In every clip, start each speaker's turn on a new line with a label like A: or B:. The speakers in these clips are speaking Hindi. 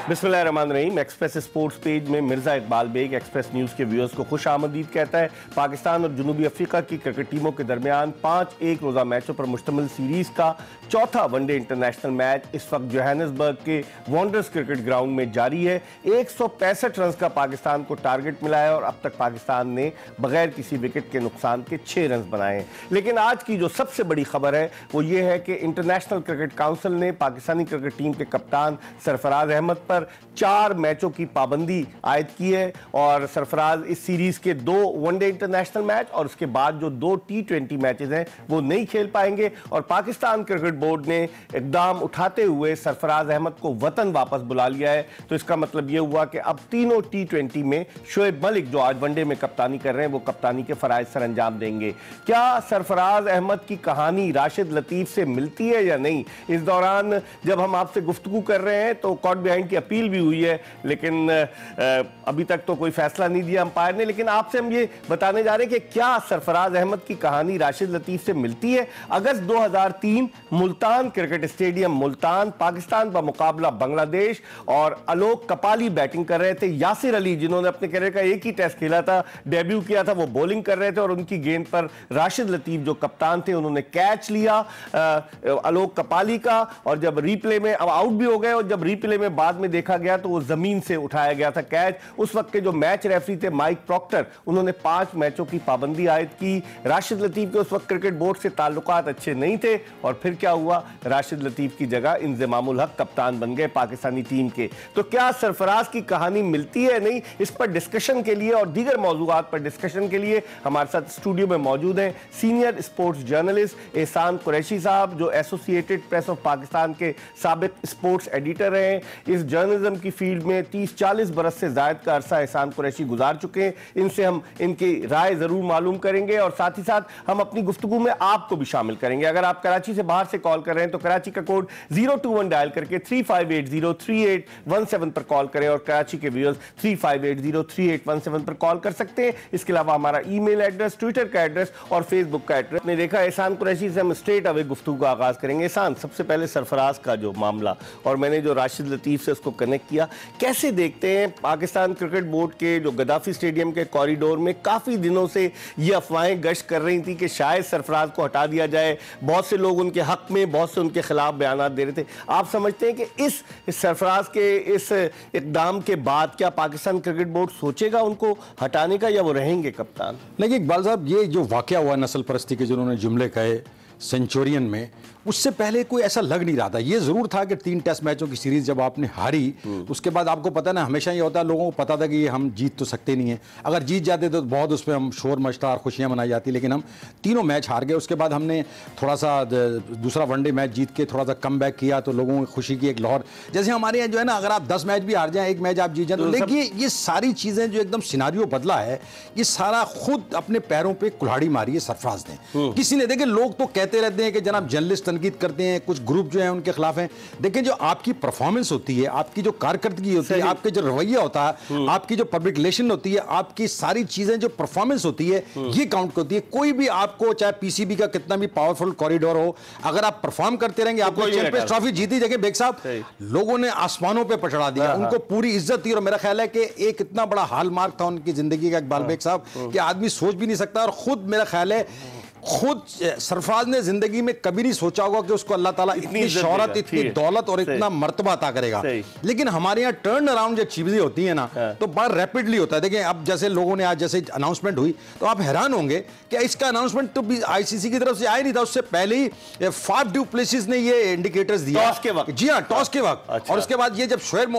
A: बिस्मिल्लाहिर्रहमानिर्रहीम। एक्सप्रेस स्पोर्ट्स पेज में मिर्जा इकबाल बेग एक्सप्रेस न्यूज़ के व्यूअर्स को खुश आमदीद कहता है। पाकिस्तान और जनूबी अफ्रीका की क्रिकेट टीमों के दरमियान 5 एक रोज़ा मैचों पर मुश्तमिल सीरीज़ का चौथा वनडे इंटरनेशनल मैच इस वक्त जोहानिसबर्ग के वॉन्डर्स क्रिकेट ग्राउंड में जारी है। 165 रन का पाकिस्तान को टारगेट मिला है और अब तक पाकिस्तान ने बगैर किसी विकेट के नुकसान के 6 रन बनाए हैं। लेकिन आज की जो सबसे बड़ी खबर है वो ये है कि इंटरनेशनल क्रिकेट काउंसिल ने पाकिस्तानी क्रिकेट टीम के कप्तान सरफराज अहमद पर 4 मैचों की पाबंदी आयद की है और सरफराज इस सीरीज के 2 वनडे इंटरनेशनल मैच और उसके बाद जो 2 T20 मैचेस हैं वो नहीं खेल पाएंगे। और पाकिस्तान क्रिकेट बोर्ड ने इकदाम उठाते हुए सरफराज अहमद को वतन वापस बुला लिया है। तो इसका मतलब ये हुआ कि अब तीनों T20 में शोएब मलिक जो आज वनडे में कप्तानी कर रहे हैं वो कप्तानी के फराइज सर अंजाम देंगे। क्या सरफराज अहमद की कहानी राशिद लतीफ से मिलती है या नहीं? इस दौरान जब हम आपसे गुफ्तगू कर रहे हैं तो कॉट बिहाइंड की अपील भी हुई है, लेकिन अभी तक तो कोई फैसला नहीं दिया अंपायर ने। लेकिन आपसे हम ये बताने जा रहे हैं कि क्या सरफराज अहमद की कहानी राशिद लतीफ से मिलती है? अगस्त 2003 मुल्तान क्रिकेट स्टेडियम मुल्तान, पाकिस्तान का मुकाबला बांग्लादेश और आलोक कपाली बैटिंग कर रहे थे। यासिर अली जिन्होंने अपने करियर का एक ही टेस्ट खेला था, डेब्यू किया था, वो बॉलिंग कर रहे थे और उनकी गेंद पर राशिद लतीफ जो कप्तान थे उन्होंने कैच लिया आलोक कपाली का और जब रिप्ले में अब आउट भी हो गए और जब रिप्ले में बाद में देखा गया तो वो जमीन से उठाया गया था कैच। उस वक्त के जो मैच रेफरी थे माइक प्रॉक्टर, उन्होंने 5 मैचों की पाबंदी आयद की। राशिद लतीफ के उस वक्त क्रिकेट बोर्ड से ताल्लुकात अच्छे नहीं थे और फिर क्या हुआ, राशिद लतीफ की जगह इंज़मामुल हक कप्तान बन गए पाकिस्तानी टीम के। तो क्या सरफराज की कहानी मिलती है नहीं? इस पर डिस्कशन के लिए और दीगर मौजूआत पर डिस्कशन के लिए हमारे साथ स्टूडियो में मौजूद हैं सीनियर स्पोर्ट्स जर्नलिस्ट एहसान कुरैशी साहब जो एसोसिएटेड प्रेस ऑफ पाकिस्तान के साबिक स्पोर्ट्स एडिटर रहे हैं। इस जर्नलिज्म की फील्ड में 30-40 बरस से जायद का अरसा एहसान कुरैशी गुजार चुके हैं। इनसे हम इनकी राय जरूर मालूम करेंगे और साथ ही साथ हम अपनी गुफ्तगू में आपको भी शामिल करेंगे। अगर आप कराची से बाहर से कॉल कर रहे हैं तो कराची का कोड 021 डायल करके 35803817 पर कॉल करें और कराची के व्यूअर्स 35803817 पर कॉल कर सकते हैं। इसके अलावा हमारा ईमेल एड्रेस, ट्विटर का एड्रेस और फेसबुक का एड्रेस ने देखा। एहसान कुरैशी से हम स्ट्रेट अवे गुफ्तगू का आगाज करेंगे। एहसान, सबसे पहले सरफराज का जो मामला और मैंने जो राशिद लतीफ से उसको कनेक्ट किया, कैसे देखते हैं पाकिस्तान क्रिकेट बोर्ड के जो गद्दाफी स्टेडियम के कॉरिडोर में काफी दिनों से ये अफवाहें गश्त कर रही थी कि शायद सरफराज को हटा दिया जाए, बहुत से लोग उनके हक में, बहुत से उनके खिलाफ बयान दे रहे थे। आप समझते हैं कि इस सरफराज के इस इकदाम के बाद क्या पाकिस्तान क्रिकेट बोर्ड सोचेगा उनको हटाने का या वो रहेंगे कप्तान?
B: लेकिन इकबाल साहब, ये जो वाकया हुआ नस्ल परस्ती के जिन्होंने जुमले कहे सेंचुरियन में, उससे पहले कोई ऐसा लग नहीं रहा था। ये जरूर था कि 3 टेस्ट मैचों की सीरीज जब आपने हारी उसके बाद आपको पता ना, हमेशा ये होता है, लोगों को पता था कि ये हम जीत तो सकते नहीं है। अगर जीत जाते तो बहुत उस पर हम शोर मचता और खुशियां मनाई जाती, लेकिन हम तीनों मैच हार गए। उसके बाद हमने थोड़ा सा दूसरा वनडे मैच जीत के थोड़ा सा कम बैक किया तो लोगों की खुशी की एक लहर, जैसे हमारे यहाँ जो है ना, अगर आप 10 मैच भी हार जाए, 1 मैच आप जीत जाए तो लेकिन ये सारी चीजें जो एकदम सिनारियो बदला है, ये सारा खुद अपने पैरों पर कुल्हाड़ी मारी है सरफराज ने। किसी ने, देखिए लोग तो कहते रहते हैं कि जनाब जर्नलिस्ट तनकीद करते हैं, कुछ ग्रुप जो है उनके खिलाफ हैं। देखिए जो आपकी परफॉर्मेंस होती है, आपकी जो कारकर्दगी होती है, आपके जो रवैया होता है, आपकी जो पब्लिक रिलेशन होती है, आपकी सारी चीजें जो परफॉर्मेंस होती है ये काउंट होती है। कोई भी आपको, चाहे पीसीबी का कितना भी पावरफुल कॉरिडोर हो, अगर आप परफॉर्म करते रहेंगे, आपको चैंपियंस ट्रॉफी जीती जगह बेग साहब लोगों ने आसमानों पर पछड़ा दिया, उनको पूरी इज्जत थी। और मेरा ख्याल है कि एक इतना बड़ा हालमार्क था उनकी जिंदगी का इकबाल बेग साहब कि आदमी सोच भी नहीं सकता। और खुद मेरा ख्याल है खुद सरफराज ने जिंदगी में कभी नहीं सोचा होगा कि उसको अल्लाह ताला इतनी शौहरत, इतनी दौलत और इतना मर्तबा अता करेगा। लेकिन हमारे यहाँ टर्न अराउंड जो चीजें होती है ना, तो बड़ा रैपिडली होता है। देखिए अब जैसे लोगों ने आज जैसे अनाउंसमेंट हुई तो आप हैरान होंगे कि इसका अनाउंसमेंट तो आईसीसी की तरफ से आया नहीं था, उससे पहले ही फाफ डू प्लेसेस ने ये इंडिकेटर्स दिया टॉस के वक्त। जी हाँ, टॉस के वक्त। और उसके बाद ये जब शोएब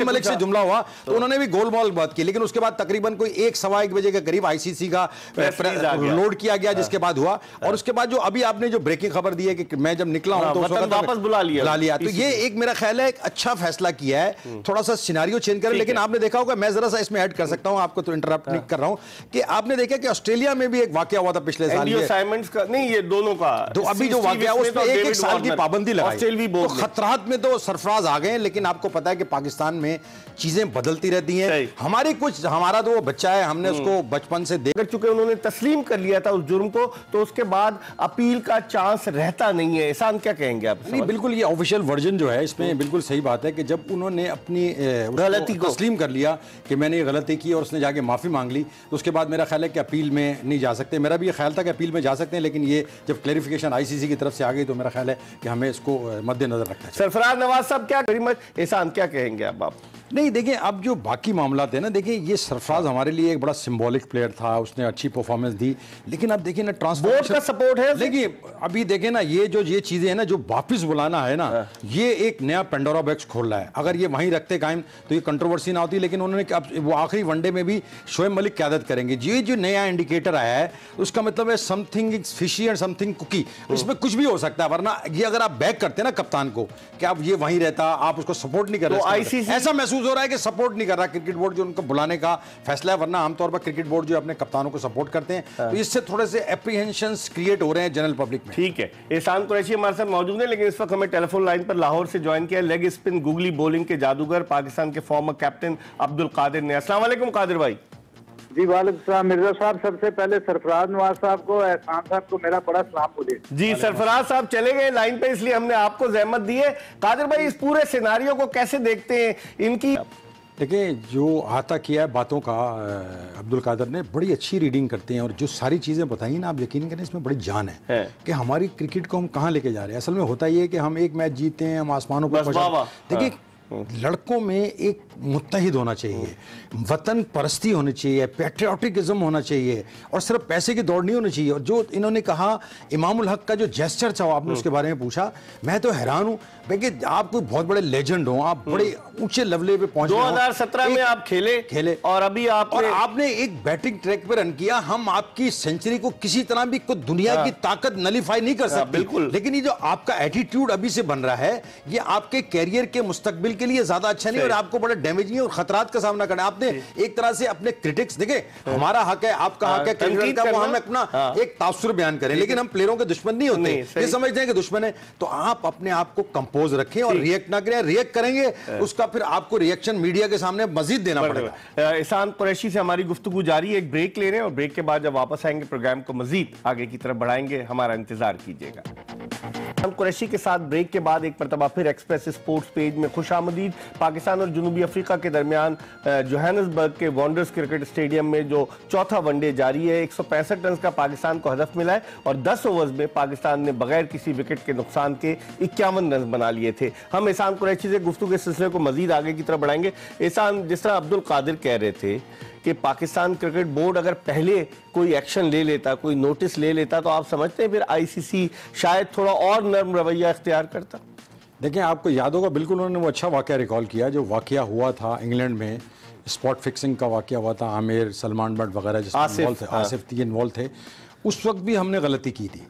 B: मलिक से जुमला हुआ तो उन्होंने भी गोलमाल बात की, लेकिन उसके बाद तकरीबन कोई 1-1:15 बजे के करीब आईसीसी का लोड किया गया, जिसके बाद हुआ। और उसके बाद जो अभी आपने जो ब्रेकिंग खबर दी है कि मैं जब निकला हूं तो
A: वापस बुला लिया
B: तो ये एक मेरा ख्याल है एक अच्छा फैसला किया है, थोड़ा सा सिनेरियो चेंज करें। लेकिन आपने देखा होगा, मैं जरा सा इसमें ऐड कर सकता हूं, आपको तो इंटरप्ट नहीं कर रहा हूं, कि आपने देखा कि ऑस्ट्रेलिया में भी एक वाकया हुआ था पिछले साल,
A: नहीं ये दोनों का
B: तो अभी जो वाकया उसमें 1 साल की पाबंदी लगाई, तो खतरात में तो सरफराज आ गए। लेकिन आपको पता है कि पाकिस्तान में चीजें बदलती रहती हैं। हमारा तो वो बच्चा है, हमने उसको बचपन से देख चुके,
A: उन्होंने तस्लीम कर लिया था उस जुर्म उनको, तो उसके बाद अपील का चांस रहता नहीं है। एहसान क्या कहेंगे आप?
B: नहीं, बिल्कुल ये ऑफिशियल वर्जन जो है इसमें बिल्कुल सही बात है कि जब उन्होंने अपनी
A: गलती को
B: तस्लीम कर लिया कि मैंने ये गलती की और उसने जाके माफ़ी मांग ली, तो उसके बाद मेरा ख्याल है कि अपील में नहीं जा सकते। मेरा भी ये ख्याल था कि अपील में जा सकते हैं, लेकिन ये जब क्लैरिफिकेशन आईसीसी की तरफ से आ गई तो मेरा ख्याल है कि हमें इसको मद्देनजर रखना चाहिए।
A: सरफराज नवाज साहब क्या एहसान क्या कहेंगे अब आप?
B: नहीं, देखिए अब जो बाकी मामला थे ना, देखिए ये सरफराज हमारे लिए एक बड़ा सिंबॉलिक प्लेयर था, उसने अच्छी परफॉर्मेंस दी, लेकिन अब देखिए ना
A: बोर्ड का सपोर्ट है।
B: देखिए अभी देखिए ना ये चीजें हैं ना जो वापस बुलाना है ना, ये एक नया पेंडोरा बॉक्स खोल रहा है। अगर ये वहीं रखते कायम तो ये कंट्रोवर्सी ना होती, लेकिन उन्होंने अब वो आखिरी वनडे में भी शोएब मलिक क़यादत करेंगे। ये जो नया इंडिकेटर आया है उसका मतलब है something is fishy and something kooky, इसमें कुछ भी हो सकता है। वरना ये अगर आप बैक करते हैं ना कप्तान को कि आप ये वहीं रहता, आप उसको सपोर्ट नहीं कर रहे,
A: तो आईसीसी
B: ऐसा महसूस हो रहा है कि सपोर्ट नहीं कर रहा क्रिकेट बोर्ड जो उनको बुलाने का फैसला है। वरना आमतौर पर क्रिकेट बोर्ड जो अपने कप्तानों को सपोर्ट करते हैं, तो इससे थोड़े से एप्रीहेंशंस क्रिएट हो रहे हैं जनरल पब्लिक में।
A: ठीक है, एहसान कुरैशी हमारे साथ मौजूद है, लेकिन इस वक्त हमें टेलीफोन लाइन पर लाहौर से ज्वाइन किया लेग स्पिन गूगली बॉलिंग के जादूगर पाकिस्तान के फॉर्मर कैप्टन अब्दुल कादिर ने। अस्सलाम वालेकुम कादिर भाई।
C: जी वालेकुम सलाम मिर्जा साहब। सबसे पहले सरफराज नवाज साहब को, एहसान साहब को मेरा बड़ा सलाम बोलिए।
A: जी सरफराज साहब चले गए लाइन पे, इसलिए हमने आपको जहमत दी है। कादिर भाई इस पूरे सिनारियो को कैसे देखते हैं? इनकी
B: देखिए जो आता किया है बातों का अब्दुल कादिर ने, बड़ी अच्छी रीडिंग करते हैं और जो सारी चीज़ें बताई ना, आप यकीन करें इसमें बड़ी जान है कि हमारी क्रिकेट को हम कहाँ लेके जा रहे हैं। असल में होता ये है कि हम एक मैच जीते हैं, हम आसमानों पर देखिए लड़कों में एक मुत्तहिद होना चाहिए, वतन परस्ती होनी चाहिए, पैट्रियाटिज्म होना चाहिए और सिर्फ पैसे की दौड़ नहीं होनी चाहिए। और जो इन्होंने कहा इमामुल हक का जो जेस्चर था, आपने उसके बारे में पूछा, मैं तो हैरान हूँ कि आप कोई बहुत बड़े लेजेंड हो, आप बड़े ऊंचे लेवल पे पहुंचे।
A: 2017 में आप खेले और अभी
B: आपने एक बैटिंग ट्रैक पे रन किया। हम आपकी सेंचुरी को किसी तरह भी कोई दुनिया की ताकत नलीफाई नहीं कर सकती,
A: बिल्कुल।
B: लेकिन ये जो आपका एटीट्यूड अभी से बन रहा है, ये आपके कैरियर के मुस्तकबिल के लिए ज्यादा अच्छा नहीं और आपको बड़ा डैमेजिंग और खतरात का सामना करना। आपने एक तरह से अपने क्रिटिक्स, देखे हमारा हक है, आपका हक है क्रिकेट का, वो हम अपना एक तासुर बयान करें, लेकिन हम प्लेयरों के दुश्मन नहीं होते। ये समझते हैं कि दुश्मन है तो आप अपने आप को कंपोज रखें और रिएक्ट ना करें। रिएक्ट करेंगे उसका फिर आपको रिएक्शन मीडिया के सामने मजीद देना पड़ेगा।
A: एहसान कुरैशी से हमारी गुफ्तगू जारी है, एक ब्रेक ले रहे हैं और ब्रेक के बाद जब वापस आएंगे प्रोग्राम को मजीद आगे की तरफ बढ़ाएंगे, हमारा इंतजार कीजिएगा। कुरैशी के साथ ब्रेक के बाद एक मरतबा फिर एक्सप्रेस स्पोर्ट्स पेज में खुशामदीद। पाकिस्तान और जनूबी अफ्रीका के दरमियान जोहानिसबर्ग के वॉन्डर्स क्रिकेट स्टेडियम में जो चौथा वनडे जारी है, 165 रन का पाकिस्तान को हदफ मिला है और 10 ओवर्स में पाकिस्तान ने बगैर किसी विकेट के नुकसान के 51 रन बना लिए थे। हम एहसान कुरैशी से गुफ्तगू के सिलसिले को मजीद आगे की तरफ बढ़ाएंगे। एहसान, जिस तरह अब्दुल कादिर कह रहे थे कि पाकिस्तान क्रिकेट बोर्ड अगर पहले कोई एक्शन ले लेता, कोई नोटिस ले लेता, तो आप समझते हैं फिर आईसीसी शायद थोड़ा और नर्म रवैया इख्तियार करता?
B: देखिए आपको याद होगा, बिल्कुल उन्होंने वो अच्छा वाकया रिकॉल किया जो वाकया हुआ था इंग्लैंड में, स्पॉट फिक्सिंग का वाकया हुआ था। आमिर, सलमान बट वगैरह जिसमें इन्वॉल्व थे, आसिफ थी इन्वॉल्व थे। उस वक्त भी हमने गलती की थी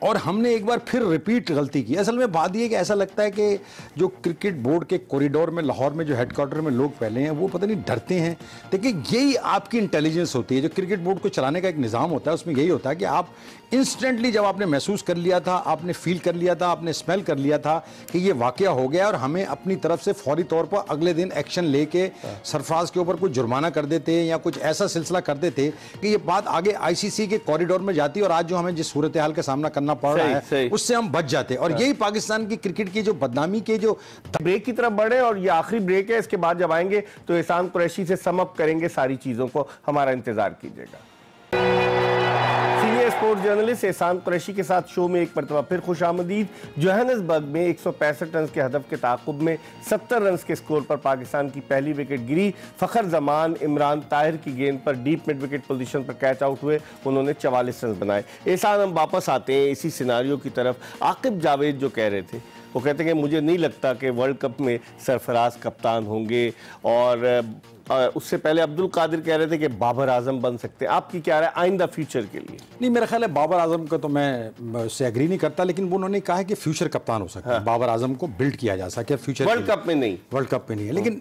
B: और हमने एक बार फिर रिपीट गलती की। असल में बात यह कि ऐसा लगता है कि जो क्रिकेट बोर्ड के कॉरिडोर में लाहौर में जो हेडक्वार्टर में लोग फैले हैं वो पता नहीं डरते हैं। देखिए यही आपकी इंटेलिजेंस होती है। जो क्रिकेट बोर्ड को चलाने का एक निज़ाम होता है उसमें यही होता है कि आप इंस्टेंटली जब आपने महसूस कर लिया था, आपने फील कर लिया था, आपने स्मेल कर लिया था कि ये वाकया हो गया और हमें अपनी तरफ से फौरी तौर पर अगले दिन एक्शन लेके सरफराज के ऊपर कुछ जुर्माना कर देते या कुछ ऐसा सिलसिला कर देते कि ये बात आगे आईसीसी के कॉरिडोर में जाती और आज जो हमें जिस सूरत हाल का सामना करना पड़ रहा है उससे हम बच जाते। और यही पाकिस्तान की क्रिकेट की जो बदनामी के जो
A: ब्रेक की तरफ बढ़े और ये आखिरी ब्रेक है, इसके बाद जब आएंगे तो एहसान कुरैशी से सम अप करेंगे सारी चीजों को, हमारा इंतजार कीजिएगा। सीनियर स्पोर्ट्स जर्नलिस्ट एहसान कुरैशी के साथ शो में एक मरतबा फिर खुशामदीद। जोहानिसबर्ग में 165 रन के हदफ के ताक़ुब में 70 रन के स्कोर पर पाकिस्तान की पहली विकेट गिरी। फखर जमान इमरान ताहिर की गेंद पर डीप मिड विकेट पोजीशन पर कैच आउट हुए, उन्होंने 44 रन बनाए। एहसान, हम वापस आते हैं इसी सिनारियो की तरफ। आकिब जावेद जो कह रहे थे, वो कहते हैं कि मुझे नहीं लगता कि वर्ल्ड कप में सरफराज कप्तान होंगे और उससे पहले अब्दुल कादिर कह रहे थे कि बाबर आजम बन सकते हैं। आपकी क्या राय आइंदा फ्यूचर के लिए?
B: नहीं, मेरा ख्याल है बाबर आजम का तो मैं उससे एग्री नहीं करता, लेकिन वो उन्होंने कहा है कि फ्यूचर कप्तान हो सकता है। बाबर आजम को बिल्ड किया जा सकता है फ्यूचर,
A: वर्ल्ड कप में नहीं,
B: वर्ल्ड कप में नहीं है। लेकिन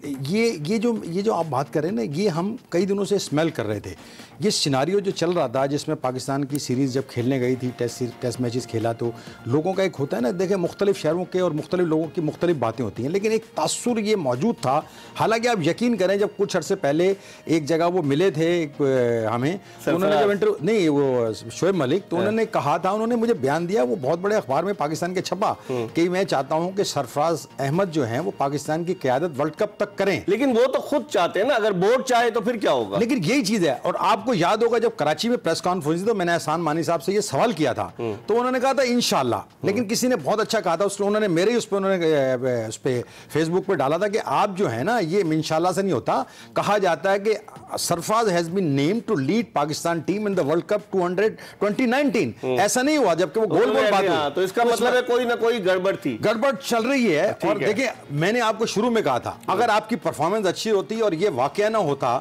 B: ये जो आप बात कर रहे हैं ना, ये हम कई दिनों से स्मेल कर रहे थे। ये सिनारियो जो चल रहा था जिसमें पाकिस्तान की सीरीज़ जब खेलने गई थी, टेस्ट मैचेस खेला, तो लोगों का एक होता है ना, देखें मुख्तलिफ शहरों के और मुख्तलिफ लोगों की मुख्तलिफ बातें होती हैं, लेकिन एक तासुर ये मौजूद था। हालांकि आप यकीन करें, जब कुछ अरसे पहले एक जगह वो मिले थे हमें, तो उन्होंने जब इंटरव्यू, नहीं वो शोएब मलिक, तो उन्होंने कहा था, उन्होंने मुझे बयान दिया, वो बहुत बड़े अखबार में पाकिस्तान के छपा कि मैं चाहता हूं कि सरफराज अहमद जो हैं वो पाकिस्तान की क़यादत वर्ल्ड कप तक करें।
A: लेकिन वो तो खुद चाहते हैं ना, अगर बोर्ड चाहे तो फिर क्या होगा।
B: लेकिन यही चीज है, और आपको याद होगा जब कराची में प्रेस कॉन्फ्रेंस, तो मैंने एहसान मानी साहब से ये सवाल किया था, तो उन्होंने कहा था इंशाल्लाह, लेकिन किसी ने बहुत अच्छा कहा था, उन्होंने मेरे ही उस पे फेसबुक पे डाला था कि आप जो है ना, ये इंशाल्लाह से नहीं होता, कहा जाता है कि Sarfaraz has been named to lead Pakistan team in the World Cup 2019। ऐसा नहीं हुआ, जबकि वो गोल गोल बात हुई।
A: तो इसका मतलब है कोई ना कोई गड़बड़ थी,
B: गड़बड़ चल रही है। और देखिए, मैंने आपको शुरू में कहा था, अगर आपकी परफॉर्मेंस अच्छी होती और ये वाकया ना होता,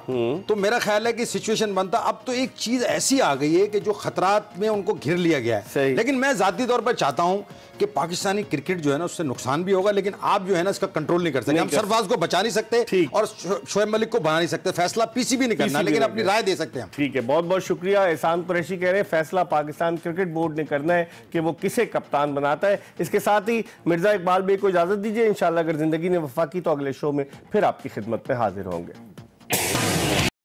B: तो मेरा ख्याल है कि सिचुएशन बनता। अब तो एक चीज ऐसी आ गई है कि जो खतरात में उनको घिर लिया गया है। लेकिन मैं जाती तौर पर चाहता हूं कि पाकिस्तानी क्रिकेट जो है ना, उससे नुकसान भी होगा, लेकिन आप जो है ना इसका कंट्रोल नहीं कर सकते। हम सरफराज को बचा नहीं सकते और शोएब मलिक को बना नहीं सकते। फैसला पीसीबी नहीं करना, लेकिन अपनी राय दे सकते हैं।
A: ठीक है, बहुत बहुत शुक्रिया। एहसान कुरैशी कह रहे हैं फैसला पाकिस्तान क्रिकेट बोर्ड ने करना है कि वो किसे कप्तान बनाता है। इसके साथ ही मिर्जा इकबाल बेग को इजाजत दीजिए। इंशाल्लाह अगर जिंदगी ने वफा की तो अगले शो में फिर आपकी खिदमत में हाजिर होंगे।